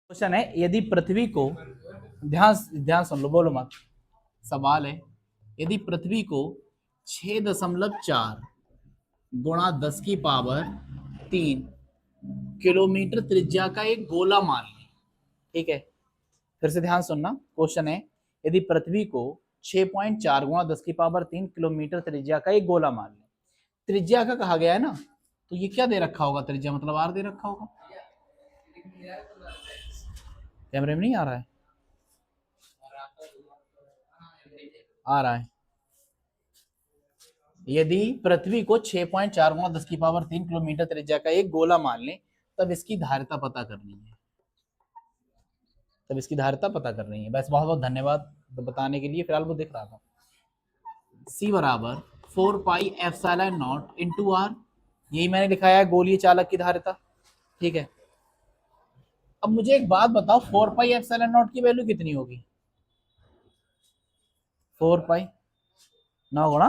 Question है, यदि पृथ्वी को, ध्यान ध्यान सुन लो, बोलो मत। सवाल है, यदि पृथ्वी को 6.4 गुणा 10 की पावर 3 किलोमीटर त्रिज्या का एक गोला मान लें। ठीक है, फिर से ध्यान सुनना। क्वेश्चन है, यदि पृथ्वी को 6.4 गुणा 10 की पावर 3 किलोमीटर त्रिज्या का एक गोला मान लें। त्रिज्या का कहा गया है ना, तो ये क्या दे रखा होगा? त्रिज्या मतलब आर दे रखा होगा। कैमरे में नहीं आ रहा है? आ रहा है। यदि पृथ्वी को 6.4 गुणा 10 की पावर 3 किलोमीटर त्रिज्या का एक गोला मान लें, तब इसकी धारिता पता करनी है। बस बहुत बहुत धन्यवाद बताने के लिए। फिलहाल वो दिख रहा था। C बराबर 4 pi epsilon not into R, यही मैंने दिखाया है गोलीय चालक की धारिता। ठीक है, अब मुझे एक बात बताओ, 4 पाई एप्सिलॉन नॉट की वैल्यू कितनी होगी? 4 पाई 9 गुणा,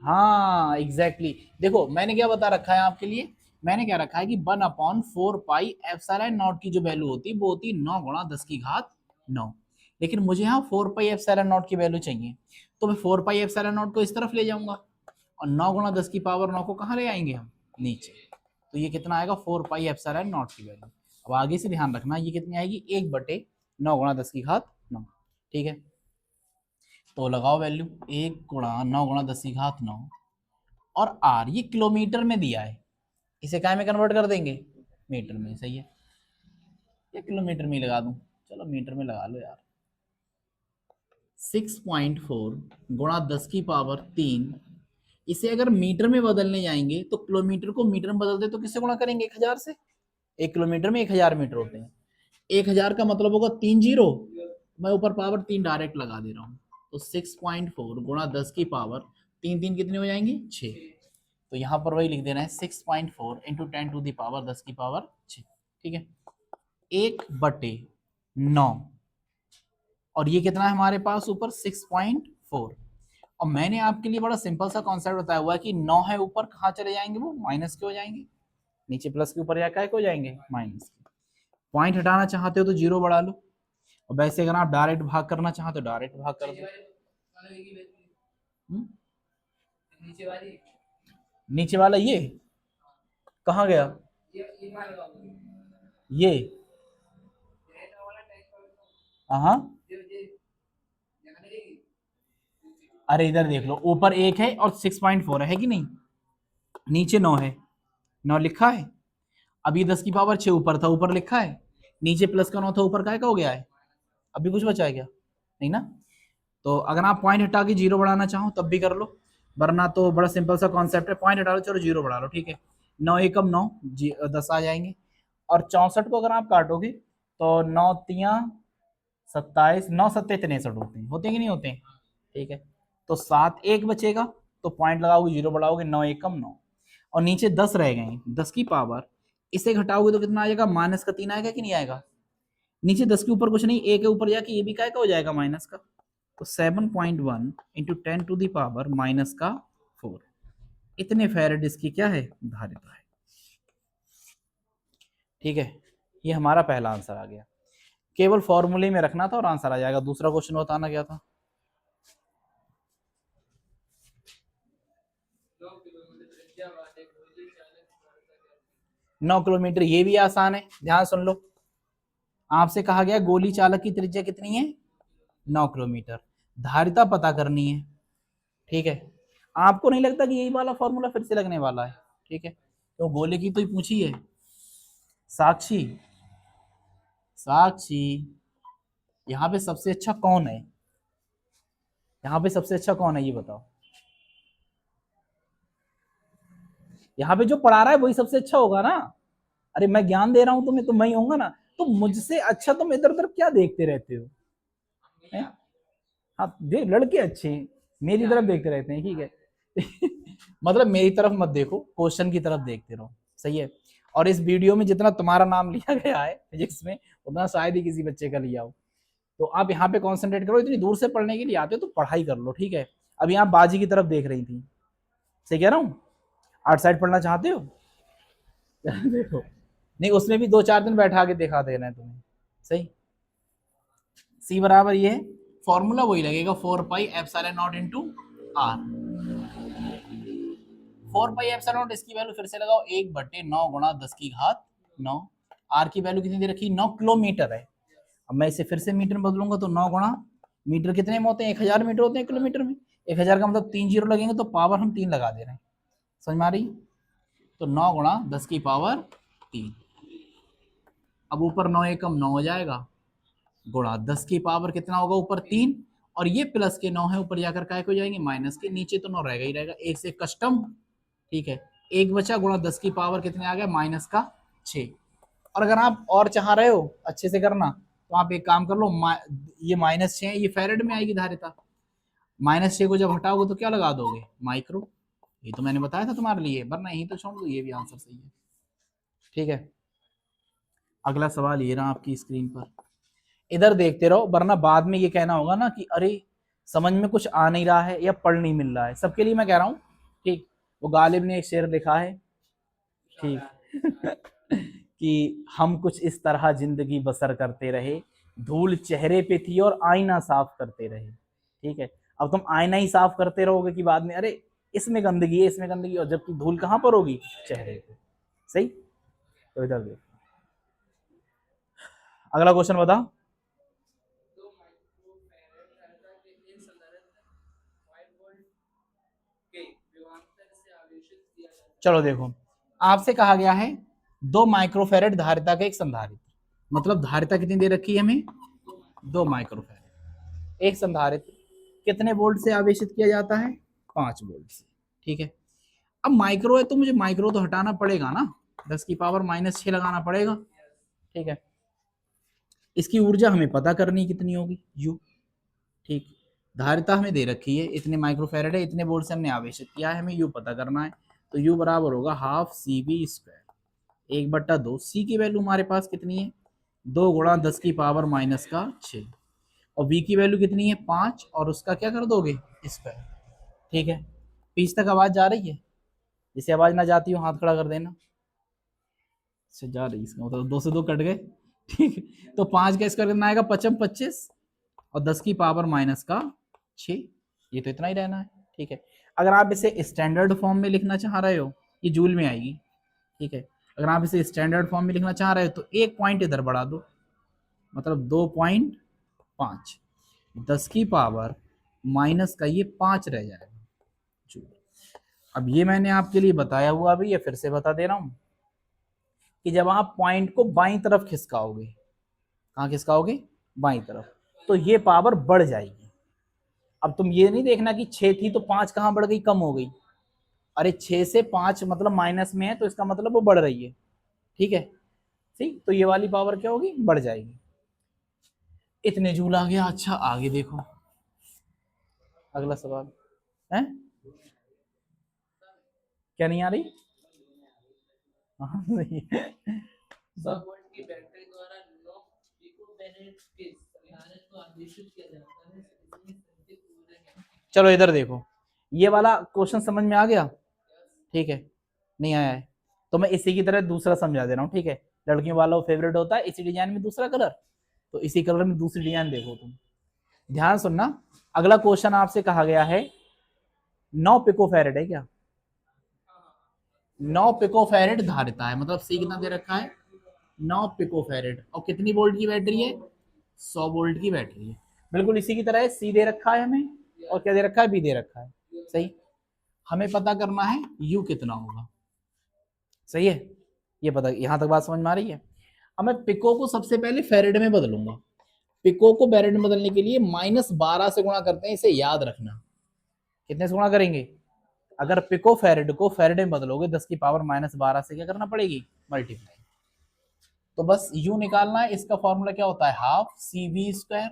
हाँ एग्जैक्टली। देखो मैंने क्या बता रखा है आपके लिए, मैंने क्या रखा है कि 1/4 पाई एप्सिलॉन नॉट की जो वैल्यू होती है वो होती है 9 गुणा 10 की घात 9। लेकिन मुझे यहाँ 4 पाई एप्सिलॉन नॉट की वैल्यू चाहिए, तो मैं 4 पाई एप्सिलॉन नॉट को इस तरफ ले जाऊंगा और 9 गुणा 10 की पावर 9 को कहाँ ले आएंगे हम? नीचे। तो ये कितना आएगा? 4 पाई एप्सिलॉन नॉट की वैल्यू। अब आगे से ध्यान रखना, ये कितनी आएगी? 1/9 गुणा 10 की घात 9। ठीक है, तो लगाओ वैल्यू, 1 गुणा 9 गुणा 10 की घात 9। और आर ये किलोमीटर में दिया है, इसे काय में कन्वर्ट कर देंगे? मीटर में। सही है, या किलोमीटर में ही लगा दूं? चलो मीटर में लगा लो यार। 6.4 गुणा 10 की पावर 3, इसे अगर मीटर में बदलने जाएंगे तो किलोमीटर को मीटर में बदलते तो किससे गुणा करेंगे? 1000 से। 1 किलोमीटर में 1000 मीटर होते हैं। 1000 का मतलब होगा 3 जीरो, मैं ऊपर पावर 3 डायरेक्ट लगा दे रहा हूँ। तो 6.4 गुणा 10 की पावर 3, 3 कितने हो जाएंगे? 6। तो यहाँ पर वही लिख देना है, 6.4 इंटू 10 टू द पावर 10 की पावर 6। ठीक है, 1/9, और ये कितना है हमारे पास ऊपर? 6.4। और मैंने आपके लिए बड़ा सिंपल सा कॉन्सेप्ट बताया हुआ है कि 9 है ऊपर, कहाँ चले जाएंगे? वो माइनस के हो जाएंगे। नीचे प्लस के ऊपर या क्या हो जाएंगे? माइनस के। पॉइंट हटाना चाहते हो तो जीरो बढ़ा लो, और वैसे अगर आप डायरेक्ट भाग करना चाहते हो डायरेक्ट भाग कर दो। नीचे वाला ये कहाँ गया? ये हाँ, अरे इधर देख लो, ऊपर 1 है और 6.4 है कि नहीं? नीचे 9 है, 9 लिखा है। अभी 10 की पावर 6 ऊपर था, ऊपर लिखा है। नीचे प्लस का 9 था, ऊपर का हो गया है। अभी कुछ बचा है क्या? नहीं ना। तो अगर आप पॉइंट हटा के जीरो बढ़ाना चाहो तब भी कर लो, वरना तो बड़ा सिंपल सा कॉन्सेप्ट है, पॉइंट हटा लो, चलो जीरो बढ़ा लो। ठीक है, 9 एकम 9, 10 आ जाएंगे। और 64 को अगर आप काटोगे तो 9 तिया 27, 9 सत्ते 63 होते हैं कि नहीं होते हैं? ठीक है, तो 7 एक बचेगा, तो पॉइंट लगाओगे, जीरो बढ़ाओगे, 9 एकम 9, और नीचे 10 रह गए, 10 की पावर, इसे घटाओगे तो कितना आ जाएगा? -3 आएगा कि नहीं आएगा? नीचे 10 के ऊपर कुछ नहीं, ए के ऊपर जाके ये भी का हो जाएगा माइनस का। तो 7.1 इंटू 10 टू दी पावर -4, इतने फैरेड इसकी क्या है? धारिता है। ठीक है, ये हमारा पहला आंसर आ गया। केवल फॉर्मूले में रखना था और आंसर आ जाएगा। दूसरा क्वेश्चन बताना क्या था? 9 किलोमीटर, ये भी आसान है, ध्यान सुन लो। आपसे कहा गया गोली चालक की त्रिज्या कितनी है? 9 किलोमीटर, धारिता पता करनी है। ठीक है, आपको नहीं लगता कि यही वाला फॉर्मूला फिर से लगने वाला है? ठीक है, तो गोले की तो ही पूछी है। साक्षी, साक्षी, यहाँ पे सबसे अच्छा कौन है? यहाँ पे सबसे अच्छा कौन है ये बताओ? यहाँ पे जो पढ़ा रहा है वही सबसे अच्छा होगा ना। अरे मैं ज्ञान दे रहा हूँ तुम्हें, तो मैं ही होऊंगा ना। तो मुझसे अच्छा तुम इधर उधर क्या देखते रहते हो? हाँ देख, लड़के अच्छे हैं, मेरी तरफ देखते रहते हैं। ठीक है मतलब मेरी तरफ मत देखो, क्वेश्चन की तरफ देखते रहो। सही है, और इस वीडियो में जितना तुम्हारा नाम लिया गया है फिजिक्स में, उतना शायद ही किसी बच्चे का लिया हो। तो आप यहाँ पे कॉन्सेंट्रेट करो, इतनी दूर से पढ़ने के लिए आते हो तो पढ़ाई कर लो। ठीक है, अभी आप बाजी की तरफ देख रही थी, सही कह रहा हूँ? आउटसाइड पढ़ना चाहते हो? देखो, नहीं, उसमें भी 2-4 दिन बैठा के दिखा दे रहे हैं तुम्हें। सही, सी बराबर ये फॉर्मूला वही लगेगा 4 pi epsilon not into R. 4 pi epsilon not, इसकी वैल्यू फिर से लगाओ 1/9 गुणा 10 की घात 9। आर की वैल्यू कितनी दे रखी, 9 किलोमीटर है। अब मैं इसे फिर से मीटर में बदलूंगा तो 9 गुणा मीटर कितने में होते हैं, 1000 मीटर होते हैं किलोमीटर में। 1000 का मतलब 3 जीरो लगेंगे तो पावर हम 3 लगा दे रहे हैं। समझ में आ रही? तो 9 गुणा 10 की पावर 3। अब ऊपर 9 एकम 9 हो जाएगा, गुणा 10 की पावर कितना होगा ऊपर 3, और ये प्लस के 9 है, ऊपर जाकर काय हो जाएंगे माइनस के, नीचे तो 9 रहेगा ही रहेगा, एक से कस्टम। ठीक है, एक बचा, गुणा 10 की पावर कितने आ गया -6। और अगर आप और चाह रहे हो अच्छे से करना तो आप एक काम कर लो, ये -6 है, ये फेरेड में आएगी धारिता। -6 को जब हटाओगे तो क्या लगा दोगे, माइक्रो। ये तो मैंने बताया था तुम्हारे लिए, वरना यही तो छोड़ दो, ये भी आंसर सही है। ठीक है, अगला सवाल ये रहा आपकी स्क्रीन पर, इधर देखते रहो, वरना बाद में ये कहना होगा ना कि अरे समझ में कुछ आ नहीं रहा है या पढ़ नहीं मिल रहा है। सबके लिए मैं कह रहा हूँ, ठीक। वो गालिब ने एक शेर लिखा है, ठीक कि हम कुछ इस तरह जिंदगी बसर करते रहे, धूल चेहरे पे थी और आईना साफ करते रहे। ठीक है, अब तुम आईना ही साफ करते रहोगे कि बाद में अरे इसमें गंदगी है, इसमें गंदगी, और जबकि धूल कहाँ पर होगी, चेहरे पे। सही, तो इधर देखो, अगला क्वेश्चन बता। चलो देखो, आपसे कहा गया है 2 माइक्रोफेरेड धारिता का एक संधारित्र, मतलब धारिता कितनी दे रखी है हमें, 2 माइक्रोफेरेड। एक संधारित्र कितने वोल्ट से आवेशित किया जाता है, 5 वोल्ट से। ठीक है, अब माइक्रो है तो मुझे माइक्रो तो हटाना पड़ेगा ना, 10 की पावर -6 लगाना पड़ेगा। ठीक है, इसकी ऊर्जा हमें पता करनी कितनी होगी, यू। ठीक, धारिता हमें दे रखी है, इतने माइक्रोफेरेड है, इतने वोल्ट से हमने आवेशित किया है, हमें यू पता करना है। तो यू बराबर होगा ½ CV², 1/2। सी की वैल्यू हमारे पास कितनी है, 2 गुणा 10 की पावर -6, और वी की वैल्यू कितनी है 5, और उसका क्या कर दोगे, स्क्वायर। ठीक है, पीछ तक आवाज जा रही है, जिसे आवाज ना जाती हो हाथ खड़ा कर देना। अच्छा, जा रही, इसका मतलब 2 से 2 कट गए। ठीक है, तो 5 का स्क्वायर कितना आएगा, 25, और 10 की पावर -6, ये तो इतना ही रहना है। ठीक है, अगर आप इसे स्टैंडर्ड फॉर्म में लिखना चाह रहे हो, ये जूल में आएगी। ठीक है, अगर आप इसे स्टैंडर्ड फॉर्म में लिखना चाह रहे हो तो एक पॉइंट इधर बढ़ा दो, मतलब 2.5, 10 की पावर माइनस का ये 5 रह जाएगा जूल। अब ये मैंने आपके लिए बताया हुआ भी, ये फिर से बता दे रहा हूं कि जब आप पॉइंट को बाईं तरफ खिसकाओगे, कहाँ खिसकाओगे, बाईं तरफ, तो ये पावर बढ़ जाएगी। अब तुम ये नहीं देखना कि 6 थी तो 5 कहाँ बढ़ गई, कम हो गई। अरे 6 से 5 मतलब माइनस में है, तो इसका मतलब वो बढ़ रही है। ठीक है, ठीक, तो ये वाली पावर क्या होगी, बढ़ जाएगी। इतने जूल आ गया। अच्छा, आगे देखो, अगला सवाल है, क्या नहीं आ रही, हाँ नहीं चलो इधर देखो, ये वाला क्वेश्चन समझ में आ गया। ठीक है, नहीं आया है तो मैं इसी की तरह दूसरा समझा दे रहा हूँ। ठीक है, लड़कियों वाला फेवरेट होता है इसी डिजाइन में दूसरा कलर, तो इसी कलर में दूसरी डिजाइन देखो तुम, ध्यान सुनना। अगला क्वेश्चन आपसे कहा गया है 9 पिकोफैरेड है क्या, 9 पिकोफैरेड धारिता है, मतलब सी कितना दे रखा है, 9 पिकोफैरेड, और कितनी वोल्ट की बैटरी है, 100 वोल्ट की बैटरी है। बिल्कुल इसी की तरह है, सी दे रखा है हमें, और क्या दे रखा है, बी दे रखा है। सही, हमें पता करना है यू कितना होगा। सही है, ये पता, यहां तक बात समझ में आ रही है। अब मैं पिको को सबसे पहले फेरेड में बदलूंगा। पिको को फेरेड में बदलने के लिए -12 से गुणा करते हैं, इसे याद रखना। कितने से गुणा करेंगे, अगर पिको फेरेड को फेरेड में बदलोगे 10 की पावर -12 से क्या करना पड़ेगी, मल्टीप्लाई। तो बस यू निकालना है, इसका फॉर्मूला क्या होता है, ½ CV²,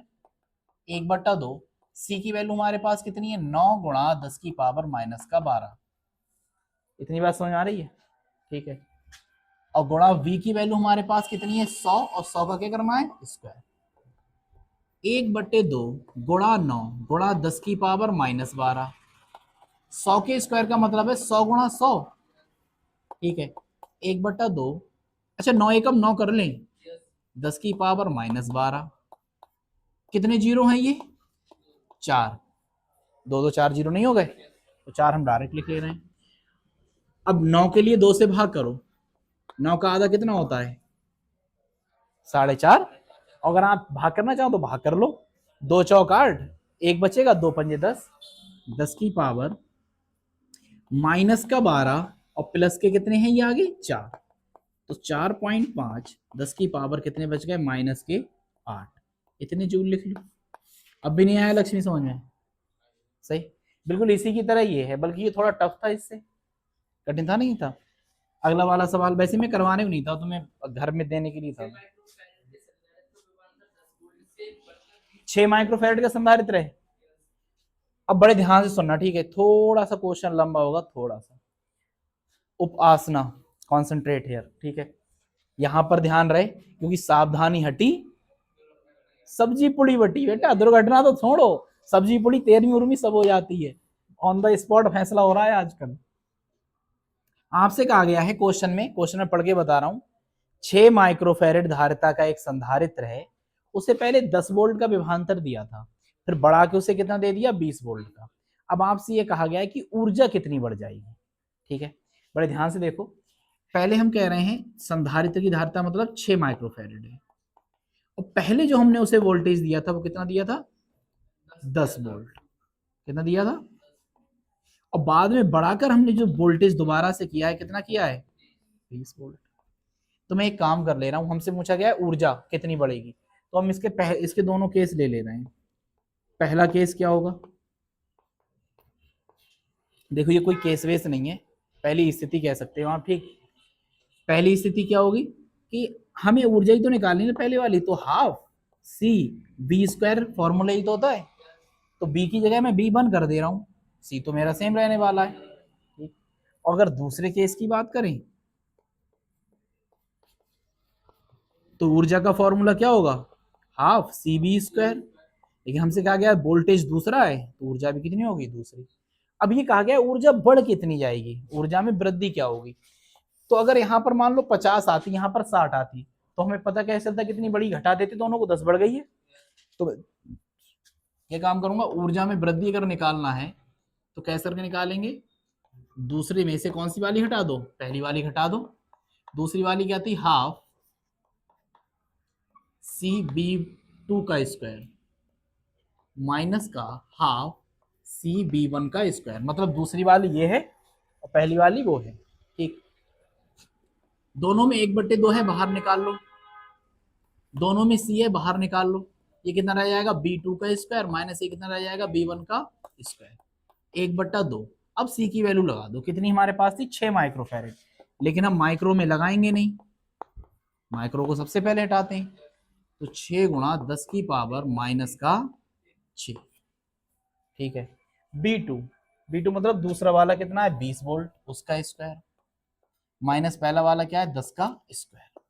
1/2। सी की वैल्यू हमारे पास कितनी है, 9 गुणा 10 की पावर -12। इतनी बात समझ आ रही है। ठीक है, और गुणा वी की वैल्यू हमारे पास कितनी है, 100, और 100 का क्या करना है, स्क्वायर। 1/2 गुणा 9 गुणा 10 की पावर -12। 100 के स्क्वायर का मतलब है 100 गुणा 100। ठीक है, 1/2 अच्छा 9 एकम 9 कर लें, 10 की पावर -12, कितने जीरो हैं ये? 4, दो दो 4 जीरो नहीं हो गए, तो 4 हम डायरेक्ट लिख ले रहे हैं। अब 9 के लिए 2 से भाग करो, 9 का आधा कितना होता है? 4.5। अगर आप भाग करना चाहो तो भाग कर लो, 2 चौक 8, एक बचेगा, 2 पंजे 10, 10 की पावर -12 और प्लस के कितने हैं ये आगे? 4, तो 4.5, 10 की पावर कितने बच गए? -8, इतने जूल लिख लो। अब भी नहीं आया लक्ष्मी समझ में? सही, बिल्कुल इसी की तरह ये है, बल्कि ये थोड़ा टफ था, इससे कठिन था नहीं था। अगला वाला सवाल वैसे मैं करवाने को नहीं था, तुम्हें घर में देने के लिए था। 6 माइक्रोफैराड का संधारित्र है। अब बड़े ध्यान से सुनना, ठीक है, थोड़ा सा क्वेश्चन लंबा होगा, थोड़ा सा उपासना, कॉन्सेंट्रेट हियर, ठीक है, यहां पर ध्यान रहे, क्योंकि सावधानी हटी सब्जी पुड़ी बटी। बेटा दुर्घटना तो छोड़ो, सब्जी पुड़ी 13वीं उर्मी सब हो जाती है, ऑन द स्पॉट फैसला हो रहा है आजकल। आपसे कहा गया है क्वेश्चन में पढ़ के बता रहा हूं, 6 माइक्रोफैरेड धारिता का एक संधारित्र है, उसे पहले 10 वोल्ट का विभवांतर दिया था, फिर बढ़ा के उसे कितना दे दिया? 20 वोल्ट का। अब आपसे ये कहा गया है कि ऊर्जा कितनी बढ़ जाएगी, ठीक है, बड़े ध्यान से देखो। पहले हम कह रहे हैं संधारित्र की धारिता मतलब 6 माइक्रोफैरेड है, और पहले जो हमने उसे वोल्टेज दिया था वो कितना दिया था? 10 वोल्ट। कितना दिया था? और बाद में बढ़ाकर हमने जो वोल्टेज दोबारा से किया है, कितना किया है? 20 वोल्ट। तो मैं एक काम कर ले रहा हूं, हमसे पूछा गया है ऊर्जा कितनी बढ़ेगी, तो हम इसके दोनों केस ले रहे हैं। पहला केस क्या होगा? देखो ये कोई केस वेस नहीं है, पहली स्थिति कह सकते हो आप, ठीक। पहली स्थिति क्या होगी कि हमें ऊर्जा ही तो निकालनी है पहले वाली, तो half C B square formula ही तो होता है, तो बी की जगह मैं बी वन कर दे रहा हूँ, सी तो मेरा सेम रहने वाला है, ठीक। अगर दूसरे केस की बात करें तो ऊर्जा का फॉर्मूला क्या होगा? हाफ सी बी स्क्वायर, लेकिन हमसे कहा गया वोल्टेज दूसरा है, तो ऊर्जा भी कितनी होगी? दूसरी। अब ये कहा गया ऊर्जा बढ़ कितनी जाएगी, ऊर्जा में वृद्धि क्या होगी। तो अगर यहाँ पर मान लो 50 आती, यहाँ पर 60 आती, तो हमें पता कैसे चलता कितनी बड़ी? घटा देते दोनों को, 10 बढ़ गई है। तो ये काम करूंगा, ऊर्जा में वृद्धि अगर निकालना है तो कैसे करके निकालेंगे? दूसरे में से कौन सी वाली हटा दो? पहली वाली हटा दो, दूसरी वाली क्या थी? हाफ सी बी टू का स्क्वायर माइनस का हाफ सी बी वन का स्क्वायर, मतलब दूसरी वाली ये है और पहली वाली वो है, ठीक। दोनों में 1/2 है, बाहर निकाल लो, दोनों में सी है, बाहर निकाल लो, ये कितना रह जाएगा? बी टू का स्क्वायर माइनस ये कितना रह जाएगा? बी वन का स्क्वायर, 1/2। अब सी की वैल्यू लगा दो, कितनी हमारे पास थी? 6 माइक्रोफैरेड, लेकिन हम माइक्रो में लगाएंगे नहीं, माइक्रो को सबसे पहले हटाते हैं, तो 6 गुणा 10 की पावर माइनस का 6, ठीक है। बी टू मतलब दूसरा वाला कितना है? 20 वोल्ट, उसका स्क्वायर माइनस पहला वाला क्या है? 10 का स्क्वायर,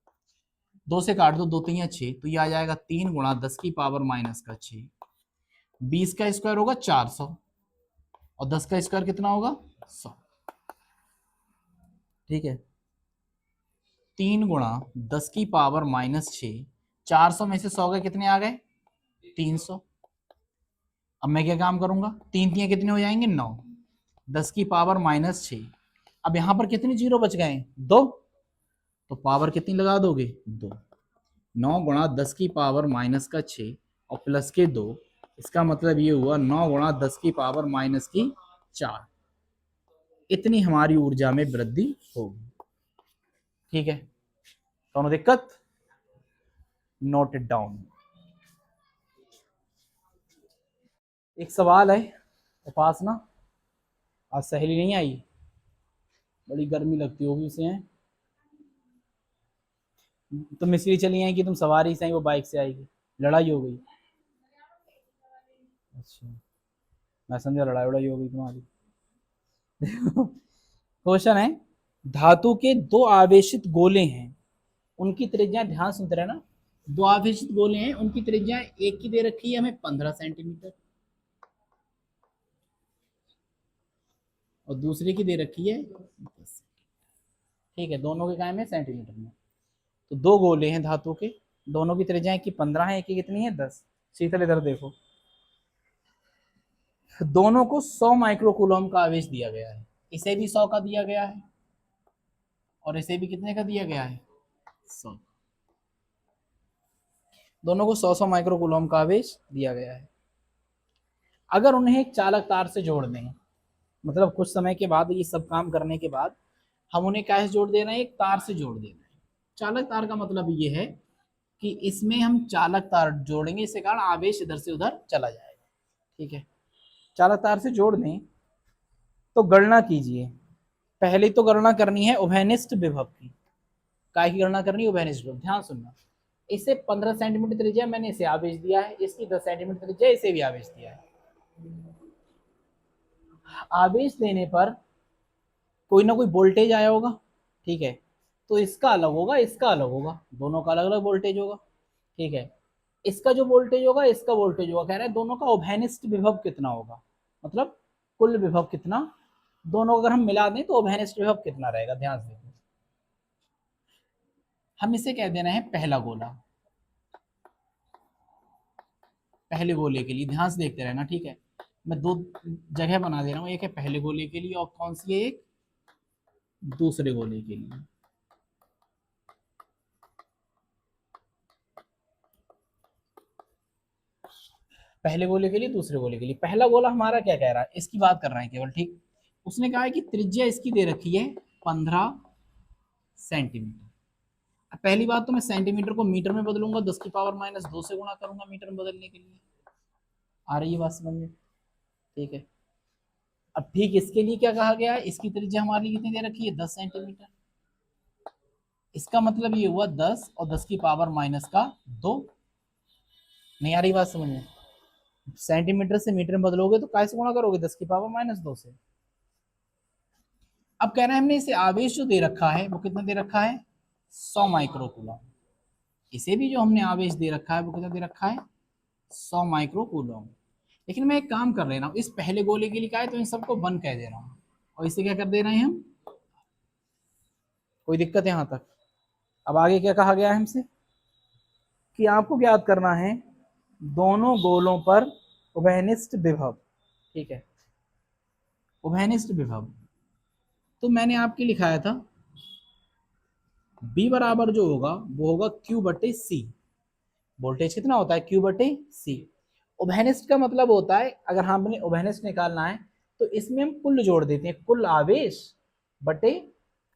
2 से काट दो, 2 3 6, तो ये आ जाएगा 3 गुणा 10 की पावर माइनस का 6, 20 का स्क्वायर होगा 400 और 10 का स्क्वायर कितना होगा? 100, ठीक है। 3 गुणा 10 की पावर -6, 400 में से 100 गए, कितने आ गए? 300। अब मैं क्या काम करूंगा, 3 3 कितने हो जाएंगे? 9, 10 की पावर -6, अब यहां पर कितने जीरो बच गए? 2, तो पावर कितनी लगा दोगे? 2, 9 गुणा 10 की पावर माइनस का 6 और प्लस के 2, इसका मतलब ये हुआ 9 गुणा 10 की पावर माइनस की 4, इतनी हमारी ऊर्जा में वृद्धि होगी, ठीक है। कौन दिक्कत? Note it down. एक सवाल है, उपासना आज सहेली नहीं आई, बड़ी गर्मी लगती होगी उसे, हैं? तुम इसलिए चली आई कि तुम सवारी से आई, वो बाइक से आएगी, लड़ाई हो गई? अच्छा, मैं समझा लड़ाई उड़ाई हो गई तुम्हारी। क्वेश्चन है, धातु के दो आवेशित गोले हैं, उनकी त्रिज्या, ध्यान सुनते रहना, दो आवेशित गोले हैं, उनकी त्रिज्या एक की दे रखी है हमें 15 सेंटीमीटर और दूसरे की दे रखी है 10, ठीक है, दोनों के कायम है सेंटीमीटर में। तो दो गोले हैं धातु के, दोनों की त्रिज्याएं की 15 है, एक की कितनी है 10। शीतल इधर देखो, दोनों को 100 माइक्रोकूलम का आवेश दिया गया है, इसे भी 100 का दिया गया है और इसे भी कितने का दिया गया है 100। दोनों को 100 माइक्रोकूलम का आवेश दिया गया है। अगर उन्हें एक चालक तार से जोड़ दें, मतलब कुछ समय के बाद ये सब काम करने के बाद हम उन्हें क्या से जोड़ दे रहे हैं, एक तार से जोड़ दे रहे हैं। चालक तार का मतलब ये है कि इसमें हम चालक तार जोड़ेंगे, इसके कारण आवेश इधर से उधर चला जाएगा। ठीक है, चालक तार से जोड़ दें तो गणना कीजिए। पहले तो गणना करनी है उभयनिष्ठ विभव की। काय की गणना करनी है, उभयनिष्ठ विभव। ध्यान सुनना, इसे 15 सेंटीमीटर त्रिज्या मैंने इसे आवेश दिया है, इसकी 10 सेंटीमीटर त्रिज्या इसे भी आवेश दिया है। आवेश देने पर कोई ना कोई वोल्टेज आया होगा, ठीक है, तो इसका अलग होगा, इसका अलग होगा, दोनों का अलग अलग वोल्टेज होगा। ठीक है, इसका जो वोल्टेज होगा, इसका वोल्टेज होगा, कह रहे हैं दोनों का उभयनिष्ठ विभव कितना होगा, मतलब कुल विभव कितना, दोनों अगर हम मिला दें तो उभयनिष्ठ विभव कितना रहेगा। ध्यान से देखो, हम इसे कह देना है पहला गोला। पहले गोले के लिए ध्यान से देखते रहना, ठीक है, मैं दो जगह बना दे रहा हूँ, एक है पहले गोले के लिए और कौन सी है, एक दूसरे गोले के लिए। पहले गोले के लिए, दूसरे गोले के लिए। पहला गोला हमारा क्या कह रहा है, इसकी बात कर रहे हैं केवल, ठीक। उसने कहा है कि त्रिज्या इसकी दे रखी है 15 सेंटीमीटर। अब पहली बात तो मैं सेंटीमीटर को मीटर में बदलूंगा, 10 की पावर -2 से गुणा करूंगा मीटर में बदलने के लिए। आ रही है बात समझ में, ठीक है। अब ठीक इसके लिए क्या कहा गया है, इसकी त्रिज्या हमारे लिए कितनी दे रखी है, 10 सेंटीमीटर। इसका मतलब ये हुआ 10 और 10 की पावर -2। नहीं आ रही बात समझ में, सेंटीमीटर से मीटर में बदलोगे तो कैसे गुणा करोगे, 10 की पावर -2 से। अब कह रहे हैं हमने इसे आवेश जो दे रखा है वो कितना दे रखा है, 100 माइक्रोकूलम। इसे भी जो हमने आवेश दे रखा है वो कितना दे रखा है, 100 माइक्रोकूलम। लेकिन मैं एक काम कर रहा हूँ, इस पहले गोले के लिए क्या है तो इन सबको 1 कह दे रहा हूँ और इसे क्या कर दे रहे हैं हम, कोई दिक्कत यहाँ तक। अब आगे क्या कहा गया है हमसे कि आपको ज्ञात करना है दोनों गोलों पर उभयनिष्ठ विभव। ठीक है, उभयनिष्ठ विभव तो मैंने आपके लिखाया था B बराबर जो होगा वो होगा Q/C। वोल्टेज कितना होता है, Q/C। उभयनिष्ठ का मतलब होता है, अगर हमने उभयनिष्ठ निकालना है तो इसमें हम कुल जोड़ देते हैं, कुल आवेश बटे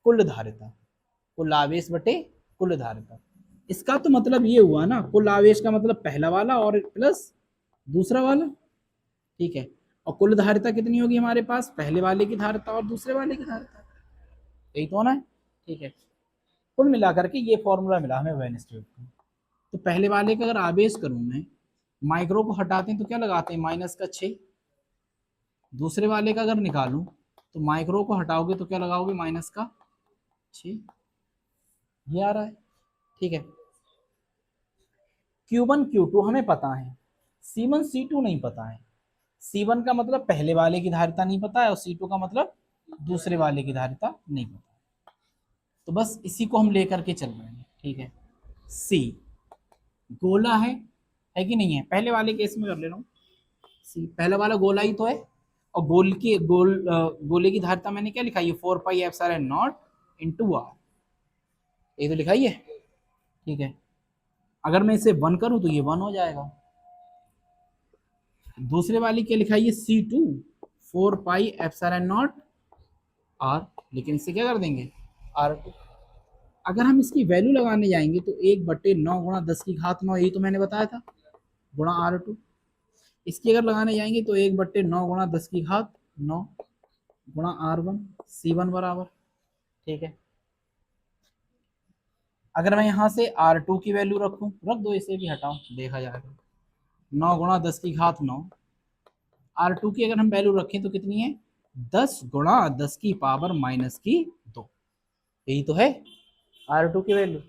कुल धारिता, कुल आवेश बटे कुल धारिता। इसका तो मतलब ये हुआ ना, कुल आवेश का मतलब पहला वाला और प्लस दूसरा वाला, ठीक है। और कुल धारिता कितनी होगी हमारे पास, पहले वाले की धारिता और दूसरे वाले की धारिता, यही तो होना है, ठीक है। कुल मिलाकर के ये फॉर्मूला मिला हमें उभयनिष्ठ का। तो पहले वाले का अगर आवेश करूं मैं, माइक्रो को हटाते हैं तो क्या लगाते हैं, -6। दूसरे वाले का अगर निकालूं तो माइक्रो को हटाओगे तो क्या लगाओगे, -6। ये आ रहा है, ठीक है। Q1 Q2 हमें पता है, C1 C2 नहीं पता है। C1 का मतलब पहले वाले की धारिता नहीं पता है और C2 का मतलब दूसरे वाले की धारिता नहीं पता है। तो बस इसी को हम लेकर के चल रहे हैं, ठीक है। C गोला है कि नहीं है, पहले वाले केस में कर ले रहा हूँ। C पहला वाला गोला ही तो है, और गोले की धारिता मैंने क्या लिखा है, 4πε0 × r, ये तो लिखा ही है, ठीक है। अगर मैं इसे 1 करूं तो ये 1 हो जाएगा। दूसरे वाली क्या लिखा है, ये C2 4πε0 r, लेकिन इसे क्या कर देंगे r2। अगर हम इसकी वैल्यू लगाने जाएंगे तो 1/9 गुणा 10⁻9, यही तो मैंने बताया था, गुणा r2। इसकी अगर लगाने जाएंगे तो 1/9 गुणा 10⁻9 गुणा r1, C1 बराबर, ठीक है। अगर मैं यहाँ से R2 की वैल्यू रखूं, रख दो, इसे भी हटाओ देखा जाएगा, 9 गुणा 10⁻9। R2 की अगर हम वैल्यू रखें तो कितनी है, 10 गुणा 10⁻2, यही तो है R2 की वैल्यू।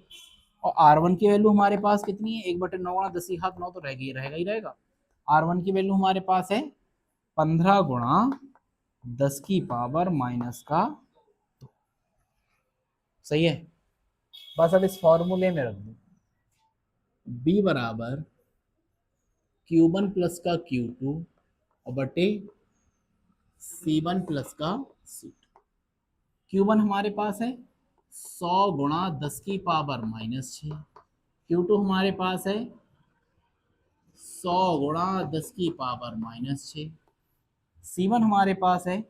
और R1 की वैल्यू हमारे पास कितनी है, 1/9 गुणा 10⁻9 तो रहेगा ही रहेगा। R1 की वैल्यू हमारे पास है 15 गुणा 10⁻2, सही है। बस अब इस फॉर्मूले में रख दो, बी बराबर Q1 प्लस का Q2 और बटे C1 प्लस का C2। Q1 हमारे पास है 100 गुणा 10 की पावर -6, Q2 हमारे पास है 100 गुणा 10 की पावर -6, C1 हमारे पास है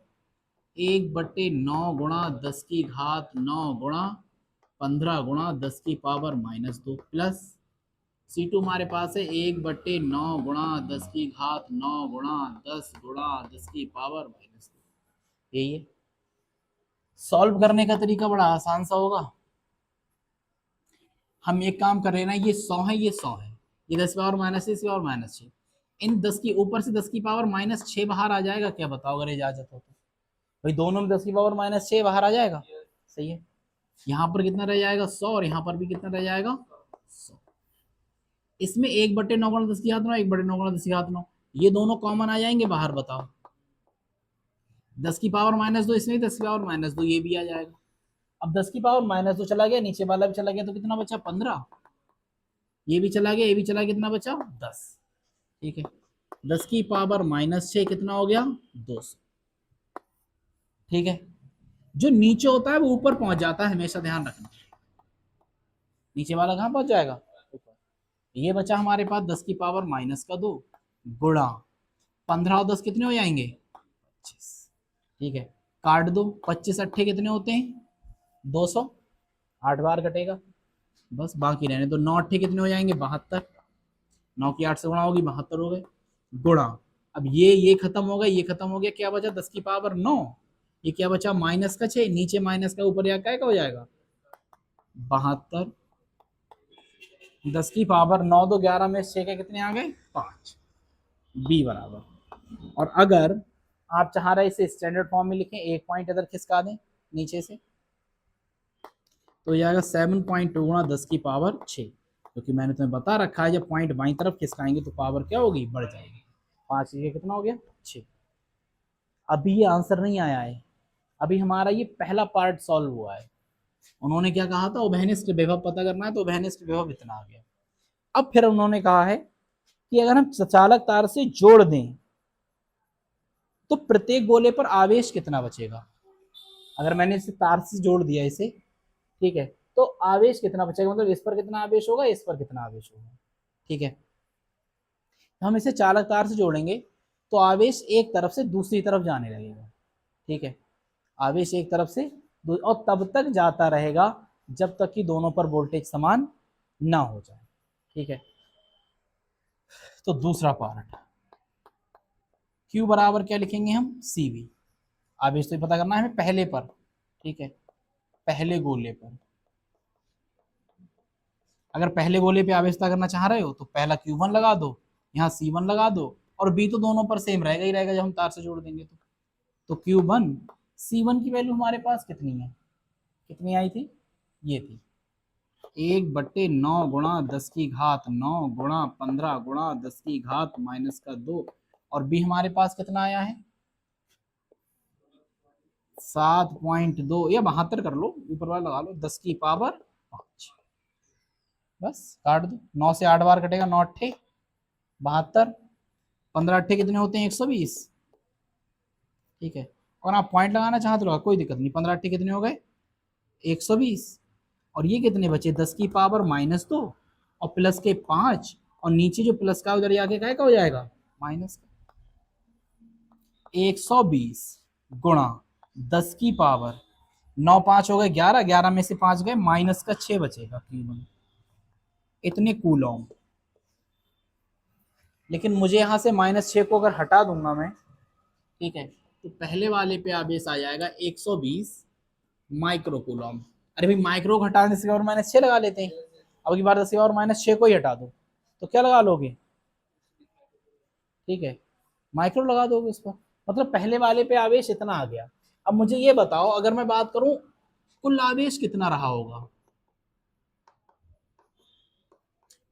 1/9 गुणा 10 की घात 9 गुणा 15 गुणा 10 की पावर -2 प्लस C2 हमारे पास है 1/9 गुणा 10 की घात 9 गुणा 10 गुणा 10 की पावर -2। यही है। सॉल्व करने का तरीका बड़ा आसान सा होगा। हम एक काम कर रहे हैं ना, ये 100 है, ये 100 है, ये 10 पावर -6, इसी पावर -6, इन 10 की ऊपर से 10 की पावर -6 बाहर आ जाएगा क्या, बताओ अगर इजाजत हो तो। भाई दोनों में 10 की पावर -6 बाहर आ जाएगा, सही है। यहाँ पर कितना रह जाएगा 100 और यहाँ पर भी कितना रह जाएगा 100। इसमें 1/9 गुणा 10 की घात 9, 1/9 गुणा 10 की घात 9, ये दोनों कॉमन आ जाएंगे बाहर, बताओ। 10 की पावर -2 इसमें, 10 की पावर -2 ये भी आ जाएगा। अब 10 की पावर -2 चला गया, नीचे वाला भी चला गया, तो कितना बचा 15, ये भी चला गया, ये भी चला गया, कितना बचा 10। ठीक है, 10 की पावर -6 कितना हो गया 200। ठीक है, जो नीचे होता है वो ऊपर पहुंच जाता है, हमेशा ध्यान रखना। नीचे वाला कहाँ पहुंच जाएगा, ऊपर। ये बचा हमारे पास 10 की पावर -2 गुणा 15 और 10 कितने हो जाएंगे 25। ठीक है, काट दो, 25 अट्ठे कितने होते हैं 200, 8 बार कटेगा, बस बाकी रहने तो 9 अट्ठे कितने हो जाएंगे 72, 9 की 8 से गुणा होगी 72 हो गए, गुणा। अब ये खत्म हो गया, ये खत्म हो गया, क्या बचा 10 की पावर 9, ये क्या बचा -6, नीचे माइनस का ऊपर या क्या हो जाएगा 72, 10 की पावर 9 दो 11 में 6 के कितने आ गए 5, बी बराबर। और अगर आप चाह रहे इसे स्टैंडर्ड फॉर्म में लिखें, एक पॉइंट अगर खिसका दें नीचे से, तो यह आएगा 7.2 गुणा 10 की पावर 6, क्योंकि मैंने तुम्हें बता रखा है जब पॉइंट बाई तरफ खिसकाएंगे तो पावर क्या होगी बढ़ जाएगी। 5 ये कितना हो गया 6। अभी ये आंसर नहीं आया है, अभी हमारा ये पहला पार्ट सॉल्व हुआ है। उन्होंने क्या कहा था, उभयनिष्ठ विभव पता करना है, तो उभयनिष्ठ विभव इतना आ गया। अब फिर उन्होंने कहा है कि अगर हम चालक तार से जोड़ दें तो प्रत्येक गोले पर आवेश कितना बचेगा। अगर मैंने इसे तार से जोड़ दिया इसे, ठीक है, तो आवेश कितना बचेगा, मतलब इस पर कितना आवेश होगा, इस पर कितना आवेश होगा। ठीक है, हम इसे चालक तार से जोड़ेंगे तो आवेश एक तरफ से दूसरी तरफ जाने लगेगा। ठीक है, आवेश एक तरफ से और तब तक जाता रहेगा जब तक कि दोनों पर वोल्टेज समान ना हो जाए। ठीक है, तो दूसरा पार्ट Q बराबर क्या लिखेंगे हम CV, आवेश तो पता करना है हमें पहले पर। ठीक है, पहले गोले पर, अगर पहले गोले पे आवेश पता करना चाह रहे हो तो पहला Q1 लगा दो, यहाँ C1 लगा दो, और B तो दोनों पर सेम रहेगा ही रहेगा जब हम तार से जोड़ देंगे तो Q1 C1 की वैल्यू हमारे पास कितनी है, कितनी आई थी, ये थी 1/9 गुणा 10 की घात 9 गुणा 15 गुणा 10 की घात -2, और B हमारे पास कितना आया है 7.2 या 72 कर लो, ऊपर वाला लगा लो, 10 की पावर 5। बस काट दो, 9 से 8 बार कटेगा, 9 अट्ठे 72, 15 अट्ठे कितने होते हैं 120। ठीक है, और आप पॉइंट लगाना चाहते हो कोई दिक्कत नहीं, 15 अट्ठे कितने हो गए 120, और ये कितने बचे 10 की पावर -2 और प्लस के 5, और नीचे जो प्लस का उधर आके क्या हो जाएगा माइनस का। 120 गुणा 10 की पावर 9, 5 हो गए 11, 11 में से 5 गए माइनस का 6 बचेगा Q1, इतने कूलॉम। लेकिन मुझे यहाँ से -6 को अगर हटा दूंगा मैं, ठीक है, तो पहले वाले पे आवेश आ जाएगा 120 माइक्रो कूलॉम। अरे भाई माइक्रो को हटाने से और -6 लगा लेते हैं, अब की बार 10 और -6 को ही हटा दो तो क्या लगा लोगे, ठीक है, माइक्रो लगा दोगे उस पर, मतलब पहले वाले पे आवेश इतना आ गया। अब मुझे ये बताओ, अगर मैं बात करूं कुल आवेश कितना रहा होगा,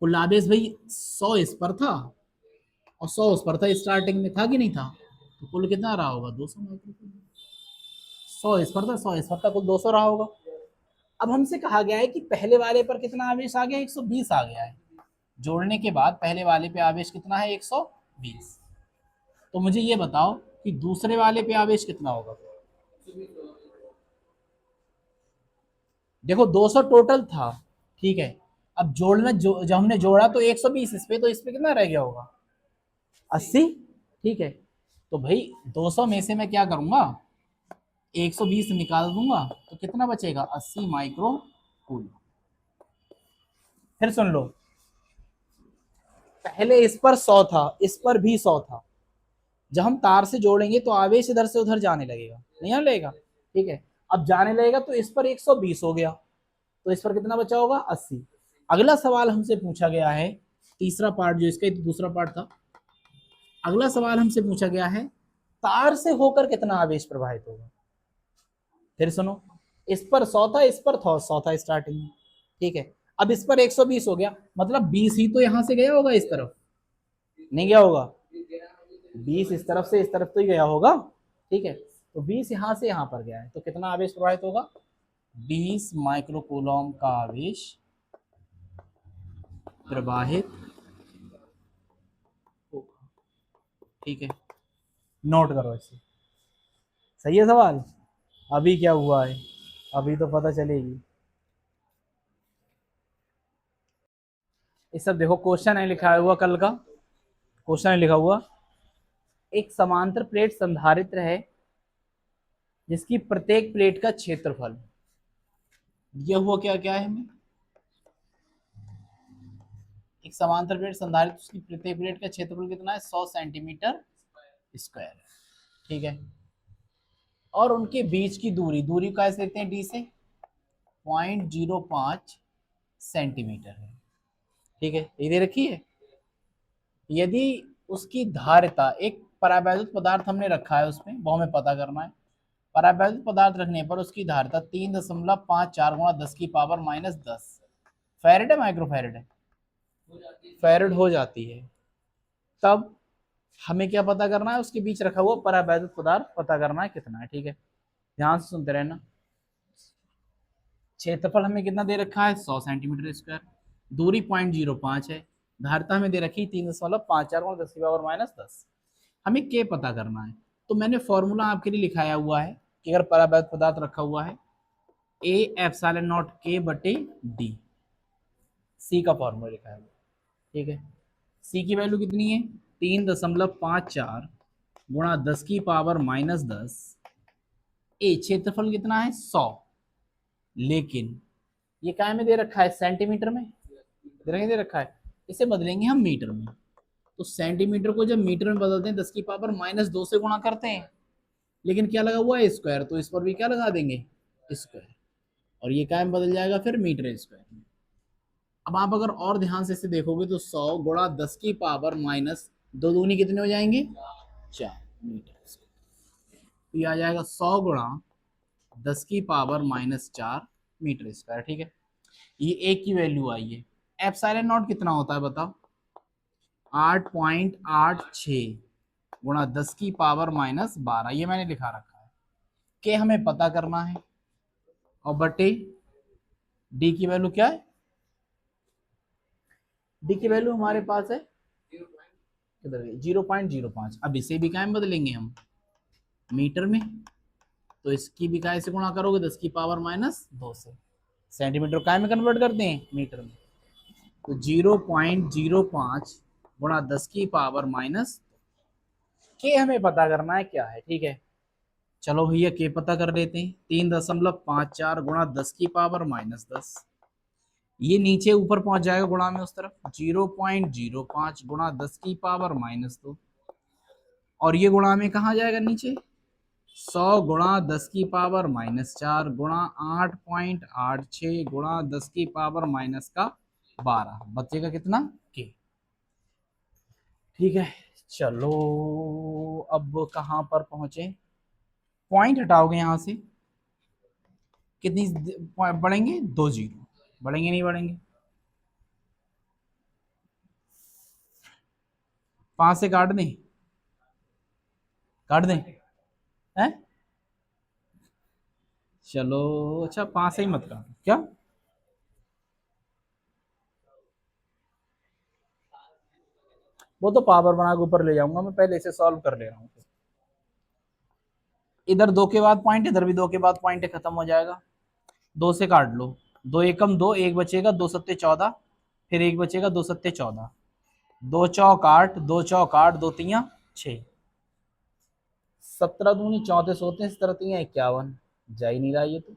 कुल आवेश भाई 100 इस पर था और 100 उस पर था, स्टार्टिंग में था कि नहीं था, तो कुल कितना रहा होगा 200 माइक्रो। 100 इस पर था, 100 इस पर था, कुल 200 रहा होगा। अब हमसे कहा गया है कि पहले वाले पर कितना आवेश आ गया, 120 आ गया है। जोड़ने के बाद पहले वाले पे आवेश कितना है, 120। तो मुझे ये बताओ कि दूसरे वाले पे आवेश कितना होगा। देखो 200 टोटल था, ठीक है। अब जोड़ना जब हमने जोड़ा तो 120 इस पे कितना रह गया होगा, 80, ठीक है। तो भाई 200 में से मैं क्या करूंगा, 120 निकाल दूंगा तो कितना बचेगा, 80 माइक्रो कूल। फिर सुन लो, पहले इस पर 100 था, इस पर भी 100 था। जब हम तार से जोड़ेंगे तो आवेश इधर से उधर जाने लगेगा, नहीं आने लगेगा, ठीक है। अब जाने लगेगा तो इस पर 120 हो गया, तो इस पर कितना बचा होगा, 80। अगला सवाल हमसे पूछा गया है, तीसरा पार्ट जो इसका दूसरा पार्ट था, अगला सवाल हमसे पूछा गया है तार से होकर कितना आवेश प्रवाहित होगा। फिर सुनो, इस पर 100 था, इस पर 100 था स्टार्टिंग में, ठीक है। अब इस पर 120 हो गया, मतलब 20 ही तो यहां से गया होगा इस तरफ, नहीं गया होगा, 20 इस तरफ से इस तरफ तो ही गया होगा, ठीक है। तो 20 यहां से यहां पर गया है, तो कितना आवेश प्रवाहित होगा, 20 माइक्रोकूलम का आवेश प्रवाहित होगा, ठीक है। नोट करो इसे, सही है सवाल। अभी क्या हुआ है, अभी तो पता चलेगी। ये सब देखो क्वेश्चन है लिखा हुआ, कल का क्वेश्चन है लिखा हुआ। एक समांतर प्लेट संधारित्र है जिसकी प्रत्येक प्लेट का क्षेत्रफल, दिया हुआ क्या क्या है हमें, एक समांतर प्लेट संधारित्र, उसकी प्रत्येक प्लेट का क्षेत्रफल कितना है, 100 सेंटीमीटर स्क्वायर, ठीक है। और उनके बीच की दूरी, दूरी कैसे देखते हैं, डी से 0.05 सेंटीमीटर है, ठीक है, ये दे रखी है। यदि उसकी धारिता, एक परावैद्युत पदार्थ हमने रखा है उसमें, वो हमें पता करना है। परावैद्युत पदार्थ रखने पर उसकी धारिता 3.54 गुणा 10 की पावर -10 फैरेड है, माइक्रो फैरेड है, फैरेड हो जाती है। तब हमें क्या पता करना है, उसके बीच रखा हुआ परावैद्युत पदार्थ पता करना है कितना है, ठीक है। ध्यान से सुनते रहना। क्षेत्रफल हमें कितना दे रखा है, 100 सेंटीमीटर स्क्वायर, दूरी 0.05 है, धारिता हमें दे रखी 3.54 10 की पावर -10। हमें के पता करना है। तो मैंने फॉर्मूला आपके लिए लिखाया हुआ है कि अगर परावैद्युत पदार्थ रखा हुआ है, ए एप्सिलॉन नॉट के बटे डी, सी का फॉर्मूला लिखा है, ठीक है। सी की वैल्यू कितनी है, 3.54 गुणा 10 की पावर -10। ए क्षेत्रफल कितना है, 100, लेकिन ये काय में दे रखा है, सेंटीमीटर में दे रखा है, इसे बदलेंगे हम मीटर में। तो सेंटीमीटर को जब मीटर में बदलते हैं 10 की पावर -2 से गुणा करते हैं, लेकिन क्या लगा हुआ है, स्क्वायर, तो इस पर भी क्या लगा देंगे, स्क्वायर, और ये काय में बदल जाएगा फिर मीटर स्क्वायर में। अब आप अगर और ध्यान से इसे देखोगे तो 100 गुणा 10 की पावर -2 दूनी कितने हो जाएंगे, 4 मीटर स्क्वायर। तो ये आ जाएगा 100 गुणा 10 की पावर -4 मीटर स्क्वायर, ठीक है। ये एक की वैल्यू आई है। एप्सिलॉन नॉट कितना होता है बताओ, 8.86 गुणा 10 की पावर -12, ये मैंने लिखा रखा है। के हमें पता करना है, और बटे डी की वैल्यू क्या है, डी की वैल्यू हमारे पास है किधर गई, 0.05। अब इसे भी क्या में बदलेंगे हम, मीटर में, तो इसकी भी काय से गुणा करोगे, 10 की पावर -2 से, सेंटीमीटर काय में कन्वर्ट करते हैं, मीटर में। तो 0.05 गुणा 10 की पावर माइनस, के हमें पता करना है क्या है, ठीक है। चलो भैया के पता कर लेते हैं, 3.54 गुणा 10 की पावर -10, ये नीचे ऊपर पहुंच जाएगा गुणा में उस तरफ, 0.05 गुणा 10 की पावर -2, और ये गुणा में कहा जाएगा नीचे, 100 गुणा 10 की पावर -4 गुणा 8.86 गुणा 10 की पावर -12, बचेगा कितना, के, ठीक है। चलो अब कहां पर पहुंचे, पॉइंट हटाओगे यहां से, कितनी बढ़ेंगे, 2 जीरो, बढ़ेंगे नहीं बढ़ेंगे, 5 से काट दें, काट दें, हैं, चलो अच्छा 5 ही मत करना क्या, वो तो पावर बना के ऊपर ले जाऊंगा मैं, पहले इसे सॉल्व कर ले रहा हूँ। इधर 2 के बाद पॉइंट, इधर भी 2 के बाद पॉइंट है, खत्म हो जाएगा। 2 से काट लो, 2 एकम 2, एक बचेगा, 2 सत्ते 14, फिर एक बचेगा, 2 सत्ते 14, 2 चौक 8, 2 चौक 8, 2 तियां 6, 17 दूनी 34 होते हैं, 17 तियां 51, जा ही नहीं रहा ये तो।